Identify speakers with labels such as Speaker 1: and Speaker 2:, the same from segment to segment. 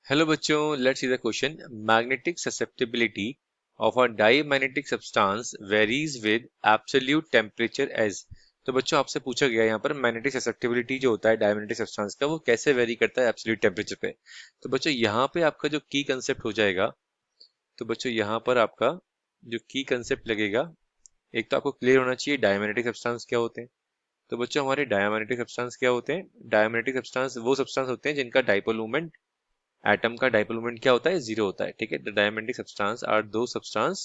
Speaker 1: Hello बच्चों, let's see the question. Magnetic susceptibility of a diamagnetic substance varies with absolute temperature as. तो बच्चों आपसे पूछा गया यहाँ पर मैग्नेटिक ससेप्टिबिलिटी जो होता है डाईमैग्नेटिक सब्सटेंस का वो कैसे वेरी करता है एब्सोल्यूट टेम्परेचर पे। तो बच्चों यहाँ पे आपका जो की कंसेप्ट हो जाएगा, तो बच्चों यहाँ पर आपका जो की कंसेप्ट लगेगा, एक तो आपको क्लियर होना चाहिए डायमैग्नेटिक सब्सटेंस क्या होते हैं। तो बच्चों हमारे डायमैग्नेटिक सब्सटेंस क्या होते हैं? डायमैग्नेटिक सब्सटेंस वो सब्सटेंस होते हैं जिनका डाइपोल मोमेंट, एटम का डाइपोल मोमेंट क्या होता है? जीरो होता है। ठीक है, the diamagnetic substance are those substance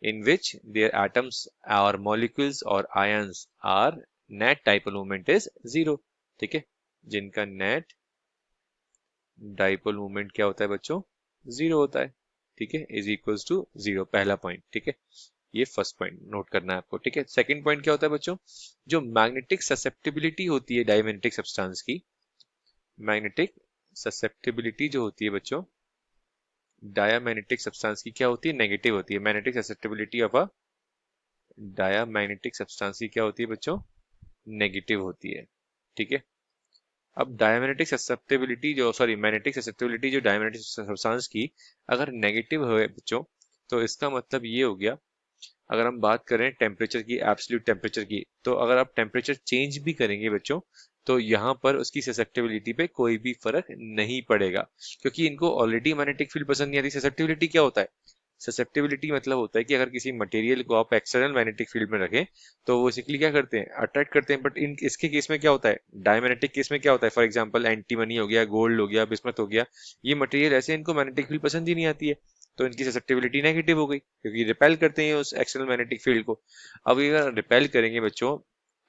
Speaker 1: in which their atoms और मॉलिक्यूल्स और ions are net dipole moment is zero. ठीक है, जिनका नेट डाइपोल मोमेंट क्या होता है बच्चों? जीरो होता है। ठीक है, इज इक्वल्स टू जीरो, पहला पॉइंट। ठीक है, ये फर्स्ट पॉइंट नोट करना है आपको। ठीक है, सेकंड पॉइंट क्या होता है बच्चों? जो मैग्नेटिक ससेप्टिबिलिटी होती है डायमैग्नेटिक सब्सटेंस की, मैग्नेटिक ससेप्टिबिलिटी जो होती है बच्चों डायामैग्नेटिक सब्सटेंस की, क्या होती है? नेगेटिव होती है। Magnetic susceptibility of a diamagnetic substance की क्या होती है बच्चों? नेगेटिव होती है। ठीक है, अब डायमैग्नेटिक ससेप्टिबिलिटी जो सॉरी मैग्नेटिक ससेप्टिबिलिटी जो डायमैग्नेटिक सब्सटेंस की अगर नेगेटिव है बच्चों, तो इसका मतलब ये हो गया, अगर हम बात करें टेम्परेचर की, एब्सोल्यूट टेम्परेचर की, तो अगर आप टेम्परेचर चेंज भी करेंगे बच्चों, तो यहाँ पर उसकी ससेप्टिबिलिटी पे कोई भी फर्क नहीं पड़ेगा, क्योंकि इनको ऑलरेडी मैग्नेटिक फील्ड पसंद नहीं आती। ससेप्टिबिलिटी क्या होता है? ससेप्टिबिलिटी मतलब होता है कि अगर किसी मटेरियल को आप एक्सटर्नल मैग्नेटिक फील्ड में रखें तो वो बेसिकली क्या करते हैं? अट्रैक्ट करते हैं। बट इन इसके केस में क्या होता है? डायमैग्नेटिक केस में क्या होता है? फॉर एग्जांपल एंटीमनी हो गया, गोल्ड हो गया, बिस्मथ हो गया, ये मटेरियल ऐसे इनको मैग्नेटिक फील्ड पसंद ही नहीं आती है, तो इनकी ससेप्टिबिलिटी नेगेटिव हो गई क्योंकि रिपेल करते हैं उस एक्सटर्नल मैग्नेटिक फील्ड को। अब ये अगर रिपेल करेंगे बच्चों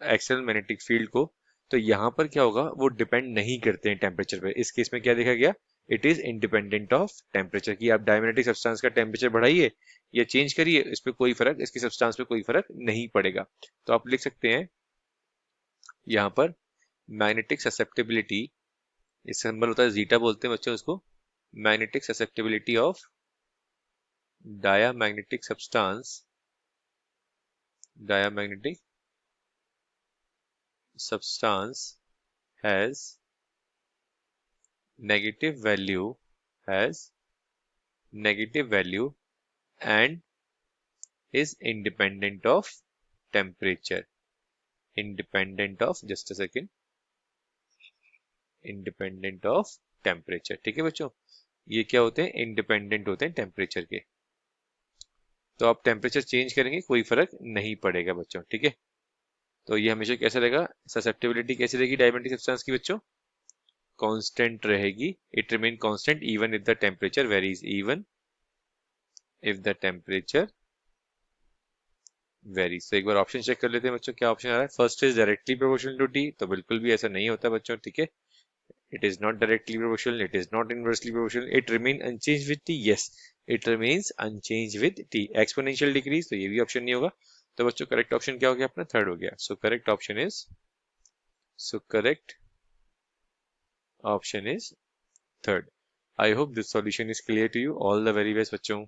Speaker 1: एक्सटर्नल मैग्नेटिक फील्ड को, तो यहाँ पर क्या होगा? वो डिपेंड नहीं करते हैं टेम्परेचर पे। इस केस में क्या देखा गया? It is independent of temperature की। आप डायमैग्नेटिक सब्सटेंस का टेम्परेचर बढ़ाइए या चेंज करिए, इस पे कोई फर्क, इसकी सब्सटेंस पे कोई फर्क नहीं पड़ेगा। तो आप लिख सकते हैं यहाँ पर मैग्नेटिक ससेप्टिबिलिटी, इसका सिंबल होता है जीटा, बोलते हैं बच्चों इसको। Magnetic susceptibility of diamagnetic substance, diamagnetic substance has negative value, has negative value and is independent of temperature, independent of, just a second, independent of temperature। ठीक है बच्चों, ये क्या होते हैं? इंडिपेंडेंट होते हैं टेम्परेचर के। तो आप टेम्परेचर चेंज करेंगे कोई फर्क नहीं पड़ेगा बच्चों। ठीक है, तो ये हमेशा कैसे रहेगा? ससेप्टिबिलिटी कैसी रहेगी डायमैग्नेटिक सब्सटेंस की बच्चों? कांस्टेंट रहेगी। It remain constant even if the temperature varies, even if the temperature varies। तो एक बार ऑप्शन चेक कर लेते हैं बच्चों, क्या ऑप्शन आ रहा है? First is directly proportional to T, तो बिल्कुल भी ऐसा नहीं होता बच्चों। ठीक है, it is not directly proportional, it is not inversely proportional, it remain unchange with T. Yes, it remains unchange with T. Exponential decrease, तो ये भी ऑप्शन नहीं होगा। तो बच्चों करेक्ट ऑप्शन क्या हो गया अपना? थर्ड हो गया। So correct option is third. I hope this solution is clear to you. All the very best बच्चों।